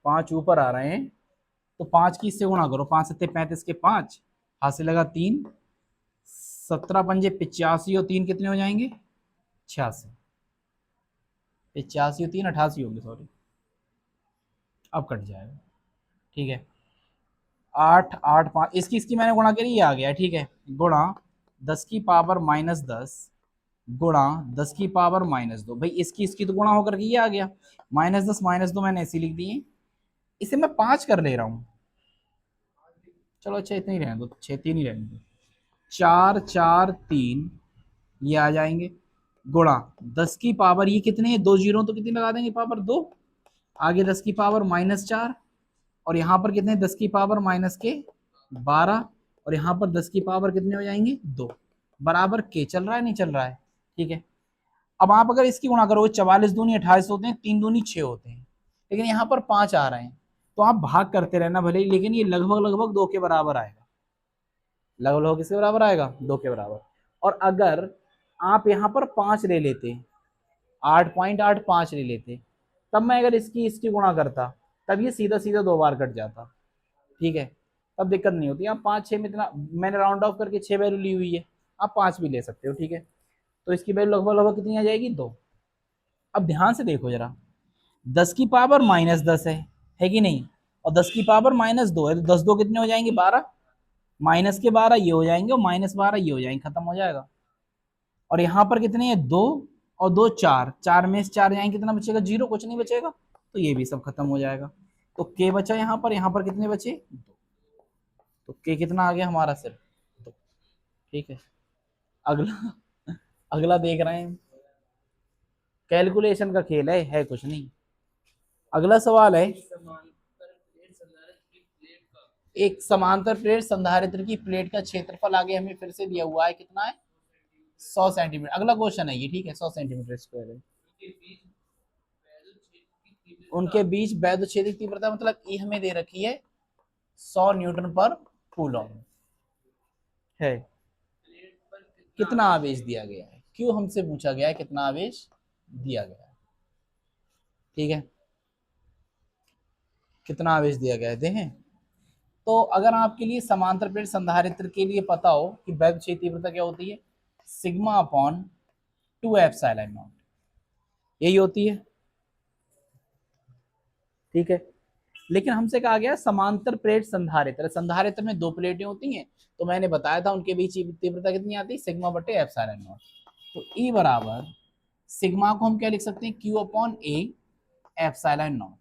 5 ऊपर आ रहे हैं, तो 5 की इससे गुणा करो, 5 सत्ते 35 के 5, हासिल लगा 3, 17 पंजे 85 और 3 कितने हो जाएंगे 86, 85 और 3 88 होंगे, सॉरी, अब कट जाएगा। ठीक है, 8 8 5, इसकी मैंने गुणा करी, ये आ गया। ठीक है, गुणा 10 की पावर -10 गुणा 10 की पावर -2, भाई इसकी तो गुणा होकर के ये आ गया, -10 -2 मैंने ऐसी लिख दिए, इसे मैं 5 कर ले रहा हूँ। चलो अच्छा इतने ही रहने दो, 6 3 ही रहने दो, 4 4 3 ये आ जाएंगे, गुणा 10 की पावर, ये कितने हैं, 2 जीरो तो कितनी लगा देंगे, पावर 2, आगे 10 की पावर -4, और यहाँ पर कितने, 10 की पावर -12, और यहाँ पर 10 की पावर कितने हो जाएंगे 2, बराबर के। चल रहा है नहीं चल रहा है? ठीक है, अब आप अगर इसकी गुणा करो, 44 दूनी 28 होते हैं, 3 दूनी 6 होते हैं, लेकिन यहाँ पर 5 आ रहे हैं, तो आप भाग करते रहना भले ही, लेकिन ये लगभग लगभग 2 के बराबर आएगा, लगभग लगभग किसके बराबर आएगा, 2 के बराबर। और अगर आप यहाँ पर 5 ले लेते, 8.85 ले लेते, तब मैं अगर इसकी इसकी गुणा करता, तब ये सीधा सीधा 2 बार कट जाता। ठीक है, तब दिक्कत नहीं होती। आप 5 6 में इतना, मैंने राउंड ऑफ करके 6 वैल्यू ली हुई है, आप 5 भी ले सकते हो। ठीक है, तो इसकी वैल्यू लगभग लगभग कितनी आ जाएगी, 2। अब ध्यान से देखो जरा, 10 की पावर -10 है कि नहीं, और 10 की पावर -2 है, तो 10 2 कितने हो जाएंगे 12, माइनस के 12 ये हो जाएंगे, और -12 ये हो जाएंगे, खत्म हो जाएगा। और यहाँ पर कितने हैं, 2 और 2 4, 4 में से 4 जाएंगे, कितना बचेगा, 0, कुछ नहीं बचेगा, तो ये भी सब खत्म हो जाएगा। तो के बचा यहाँ पर कितने बचे, 2, तो के कितना आ गया हमारा, सिर्फ 2। ठीक है, अगला अगला देख रहे हैं, कैलकुलेशन का खेल है कुछ नहीं। अगला सवाल है, एक समांतर प्लेट संधारित्र की प्लेट का क्षेत्रफल आगे हमें फिर से दिया हुआ है, कितना है, 100 सेंटीमीटर। अगला क्वेश्चन है ये, ठीक है, 100 सेंटीमीटर स्क्वायर है। उनके बीच वैद्युच्छेदिक तीव्रता, मतलब ई हमें दे रखी है 100 न्यूटन पर कूलॉम है। कितना आवेश दिया गया है, क्यों हमसे पूछा गया है कितना आवेश दिया गया है। ठीक है, कितना आवेश दिया गया है देखें। तो अगर आपके लिए समांतर प्लेट संधारित्र के लिए पता हो कि वैद्युच्छेदिक तीव्रता क्या होती है, सिग्मा अपॉन 2 एप्सिलॉन नॉट, यही होती है। ठीक है, लेकिन हमसे कहा गया समांतर प्लेट संधारित्र, संधारित्र में 2 प्लेटें होती हैं, तो मैंने बताया था उनके बीच तीव्रता कितनी आती है, सिग्मा बटे एप्सिलॉन नॉट। तो ई बराबर सिग्मा को हम क्या लिख सकते हैं, Q upon A epsilon not,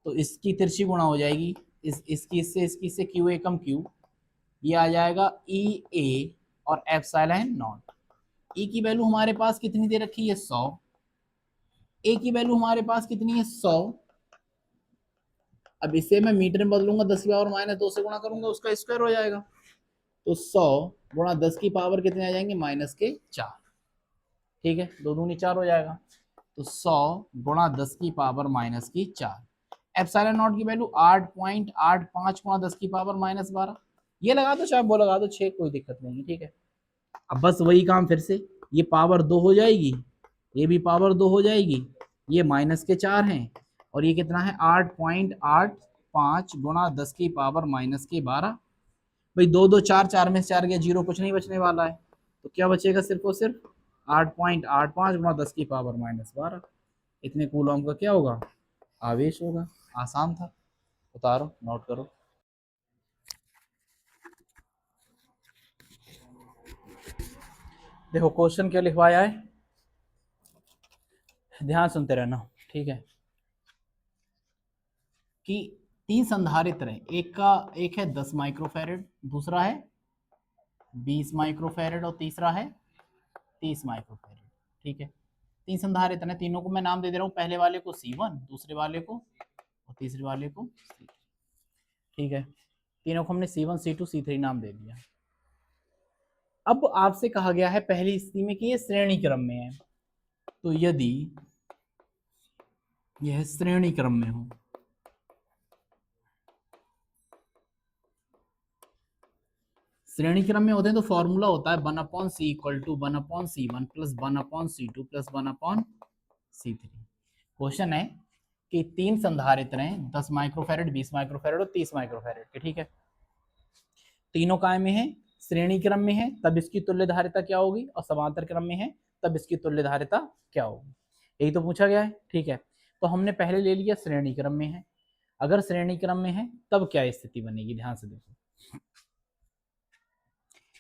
तो इसकी तिरछी गुणा हो जाएगी, इसकी इससे क्यू ए कम क्यू, ये आ जाएगा ई ए और एप्सिलॉन नॉट। ई की वैल्यू हमारे पास कितनी दे रखी है, 100, ए की वैल्यू हमारे पास कितनी है, 100। अब इसे मैं मीटर में बदलूंगा, 10 की पावर -2 से गुणा करूंगा, उसका स्क्वायर हो जाएगा, तो 100 गुणा 10 की पावर कितने आ जाएंगे, -4। ठीक है, 2 दूनी 4 हो जाएगा, तो 100 गुणा 10 की पावर -4। एप्सिलॉन नॉट की वैल्यू 8.85 गुणा 10 की पावर -12, ये लगा दो, चाहे वो लगा दो, 6, कोई दिक्कत नहीं है। ठीक है, अब बस वही काम फिर से, ये पावर 2 हो जाएगी, ये भी पावर 2 हो जाएगी, ये -4 हैं, और ये कितना है, 8.85 गुणा 10 की पावर -12। भाई 2 2 4, 4 में से 4 गया, 0, कुछ नहीं बचने वाला है, तो क्या बचेगा, सिर्फ और सिर्फ 8.85 गुणा 10 की पावर -12, इतने कूलॉम का क्या होगा, आवेश होगा। आसान था, उतारो नोट करो। देखो क्वेश्चन क्या लिखवाया है, ध्यान सुनते रहना। ठीक है, कि 3 संधारित्र हैं, एक है 10 माइक्रोफैरड, दूसरा है 20 माइक्रोफैरड, और तीसरा है 30 माइक्रोफैरड। ठीक है, 3 संधारित्र हैं, तीनों को मैं नाम दे दे रहा हूँ, पहले वाले को C1, दूसरे वाले को और तीसरे वाले को C3। ठीक है, तीनों को हमने C1 C2 C3 नाम दे दिया। अब आपसे कहा गया है पहली स्थिति में कि ये श्रेणी क्रम में है, तो यदि यह श्रेणी क्रम में हो, श्रेणी क्रम में होते हैं तो फॉर्मूला होता है 1/c equal to 1/c1 plus 1/c2 plus 1/c3। Question है कि 3 संधारित्र हैं, 10 माइक्रोफैरड, 20 माइक्रोफैरड और 30 माइक्रोफैरड के। ठीक है, तीनों काय में है, श्रेणी क्रम में है, तब इसकी तुल्य धारिता क्या होगी, और समांतर क्रम में है तब इसकी तुल्य धारिता क्या होगी, यही तो पूछा गया है। ठीक है, तो हमने पहले ले लिया श्रेणी क्रम में है। अगर श्रेणी क्रम में है तब क्या स्थिति बनेगी, ध्यान से देखो।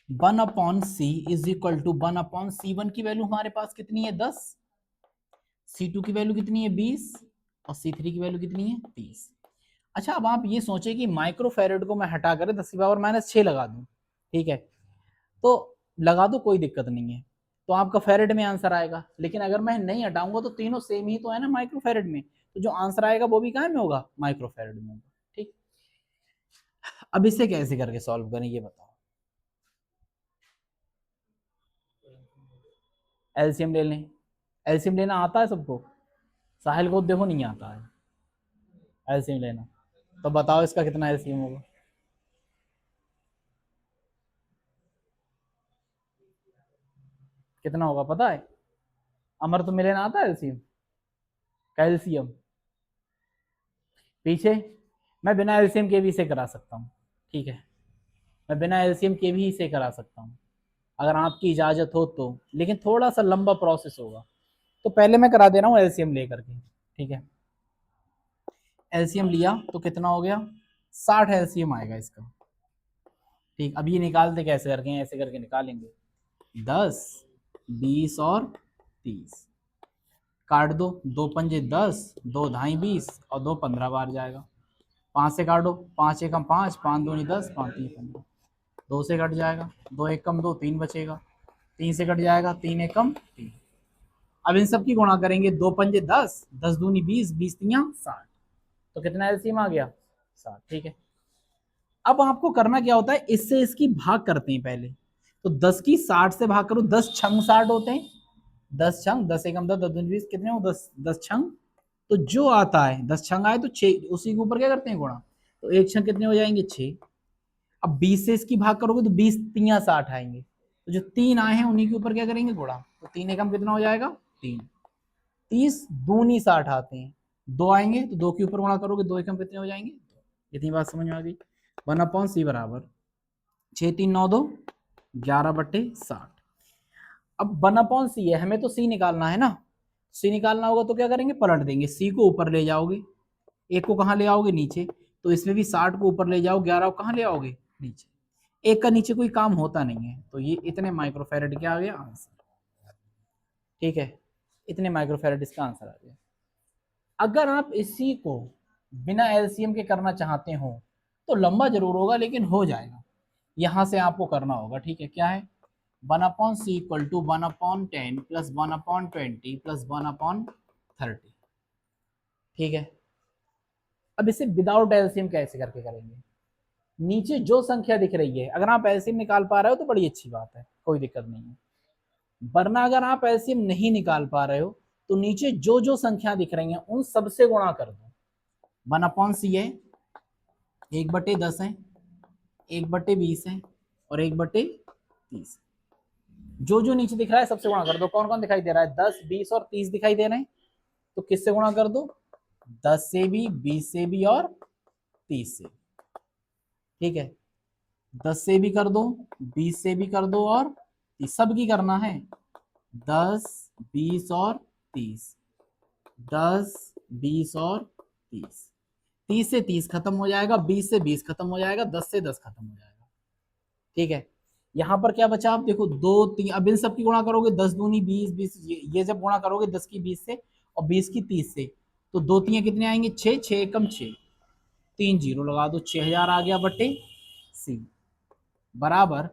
1/c is equal to 1/c1 की वैल्यू हमारे पास कितनी है 10, C2 की वैल्यू कितनी है 20 और C3 की वैल्यू कितनी है 30। अच्छा, अब आप ये सोचे कि माइक्रोफैरड को मैं हटा कर 10⁻⁶ लगा दूं। ठीक है, तो लगा दो, कोई दिक्कत नहीं है, तो आपका फैरड में आंसर आएगा। लेकिन अगर मैं नहीं हटाऊंगा तो तीनों सेम ही तो है ना माइक्रोफैरड में, तो जो आंसर आएगा वो भी कहाँ में होगा, माइक्रोफैरड में होगा। ठीक, अब इसे कैसे करके सॉल्व करें ये बताओ। एलसीएम ले लें, एलसीएम लेना आता है सबको, साहिल को देखो नहीं आता है एलसीएम लेना, तो बताओ इसका कितना एलसीएम होगा। कितना होगा पता है, अमर तो मिले ना आता है एलसीएम, कैल्शियम पीछे, मैं बिना एलसीएम के भी इसे करा सकता हूँ। ठीक है, मैं बिना एलसीएम के भी इसे करा सकता हूँ अगर आपकी इजाजत हो तो, लेकिन थोड़ा सा लंबा प्रोसेस होगा, तो पहले मैं करा दे रहा हूँ एलसीएम लेकर के। ठीक है, एलसीएम लिया तो कितना हो गया, 60 एलसीएम आएगा इसका। ठीक, अब ये निकालते कैसे करके, ऐसे करके निकालेंगे, 10 20 और 30 काट दो, 2 पंजे 10, 2 ढाई 20 और 2 15 बार जाएगा। 5 से काटो, 5 एकम 5, 5 दूनी 10, 5 तीन 15, 2 से कट जाएगा, 2 एकम 2, 3 बचेगा, 3 से कट जाएगा, 3 एकम 3। अब इन सब की गुणा करेंगे, 2 पंजे 10, 10 दूनी 20, 20 तियां 60, तो कितना एलसीएम आ गया 60। ठीक है, अब आपको करना क्या होता है, इससे इसकी भाग करते हैं पहले, तो 10 की 60 से भाग करो, 10 छंग 60 होते हैं, 10 छंग 10 एकम 10, 10 दूनी 20, कितने हो 10, 10 छंग, तो जो आता है 10 छंग आए तो 6 उसी के ऊपर क्या करते हैं गुणा, तो एक छंग कितने हो जाएंगे 6। अब 20 से इसकी भाग करोगे तो 20 तियां 60 आएंगे, तो जो 3 आए हैं उन्हीं के ऊपर क्या करेंगे गुणा, तो 3 एकम कितना हो जाएगा 3, 30 दूनी 60 आते हैं, 2 आएंगे तो 2 के ऊपर गुणा करोगे, 2 एकम कितने हो जाएंगे, इतनी बात समझ में आ गई। 1/c बराबर 6 3 9 2 11/60। अब 1/c है, हमें तो c निकालना है ना, c निकालना होगा तो क्या करेंगे, पलट देंगे, c को ऊपर ले जाओगे, एक को कहाँ ले आओगे नीचे, तो इसमें भी 60 को ऊपर ले जाओ, 11 को कहाँ ले आओगे नीचे, एक का नीचे कोई काम होता नहीं है, तो ये इतने माइक्रोफैरड क्या आ गया आंसर। ठीक है, इतने माइक्रोफैरड इसका आंसर आ गया। अगर आप इसी को बिना एलसीएम के करना चाहते हो तो लंबा जरूर होगा लेकिन हो जाएगा, यहां से आपको करना होगा। ठीक है, क्या है, 1/c equal to 1/10 plus 1/20 plus 1/30। ठीक है, अब इसे विदाउट एलसीएम कैसे करके करेंगे, नीचे जो संख्या दिख रही है, अगर आप एलसीएम निकाल पा रहे हो तो बड़ी अच्छी बात है, कोई दिक्कत नहीं है, वरना अगर आप एलसीएम नहीं निकाल पा रहे हो तो नीचे जो जो संख्या दिख रही हैं उन सबसे गुणा कर दो। 1/c है, 1/10 है, 1/20 है और 1/30, जो जो नीचे दिख रहा है सबसे गुणा कर दो। कौन कौन दिखाई दे रहा है, 10 20 और 30 दिखाई दे रहे हैं, तो किससे गुणा कर दो, 10 से भी, 20 से भी और 30 से। ठीक है, 10 से भी कर दो, 20 से भी कर दो और 30, सब की करना है, 10 20 और 30, 10 20 और 30, 30 से 30 खत्म हो जाएगा, 20 से 20 खत्म हो जाएगा, 10 से 10 खत्म हो जाएगा। ठीक है, यहाँ पर क्या बचा, आप देखो 2 3, अब इन सब की गुणा करोगे, 10 दूनी 20, 20 ये जब गुणा करोगे 10 की 20 से और 20 की 30 से, तो 2 3 कितने आएंगे 6, 6 एकम 6, 3 जीरो लगा दो, 6000 आ गया बटे सी, बराबर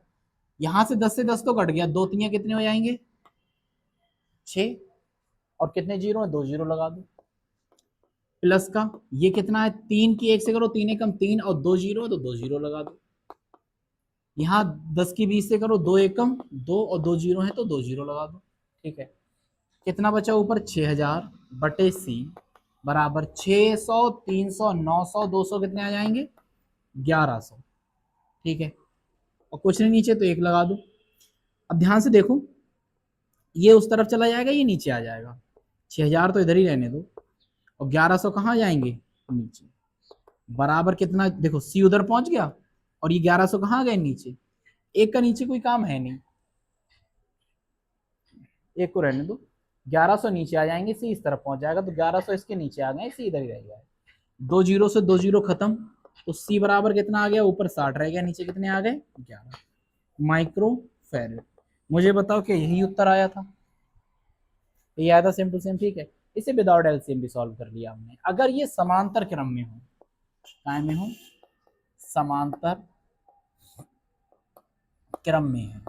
यहाँ से 10 से 10 तो कट गया, 2 3 कितने हो जाएंगे 6 और कितने जीरो है, 2 जीरो लगा दो। प्लस का ये कितना है, 3 की 1 से करो, 3 एकम 3 और 2 जीरो है तो 2 जीरो लगा दो। यहाँ 10 की 20 से करो, 2 एकम 2 और 2 जीरो है तो 2 जीरो लगा दो। ठीक है, कितना बचा ऊपर, 6000 बटे सी बराबर 600, 300, 900, 200 कितने आ जाएंगे, 1100। ठीक है, और कुछ नहीं नीचे तो 1 लगा दो। अब ध्यान से देखो, ये उस तरफ चला जाएगा, ये नीचे आ जाएगा। 6000 तो इधर ही रहने दो, और 1100 कहाँ जाएंगे, नीचे। बराबर कितना, देखो सी उधर पहुंच गया और ये 1100 कहाँ गए, नीचे। एक का नीचे कोई काम है नहीं, एक को रहने दो। 1100 नीचे आ जाएंगे, सी इस तरफ पहुंच जाएगा, तो 1100 इसके नीचे आ गए, सी इधर ही रह गया। 2 जीरो से 2 जीरो खत्म, तो सी बराबर कितना आ गया, ऊपर 60 रह गया, नीचे कितने आ गए, 11 माइक्रो फैरेड। मुझे बताओ कि यही उत्तर आया था, ये आया था सेम टू सेम। ठीक है, इसे विदाउट एलसीएम भी सॉल्व कर लिया हमने। अगर ये समांतर क्रम में हो, काय में हो, समांतर क्रम में है,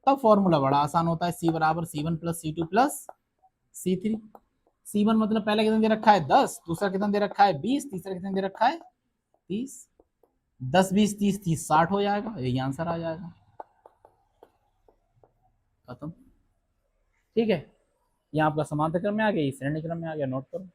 तब फॉर्मूला बड़ा आसान होता है, सी बराबर C1 plus C2 plus C3। C1 मतलब पहले कितना दे रखा है, 10, दूसरा कितना दे रखा है, 20, तीसरा कितना दे रखा है, 30। 10 20 30 30 60 हो जाएगा, यही आंसर आ जाएगा, खत्म। ठीक है, यहाँ आपका समांतर क्रम में आ गया, श्रेणी क्रम में आ गया, नोट करो।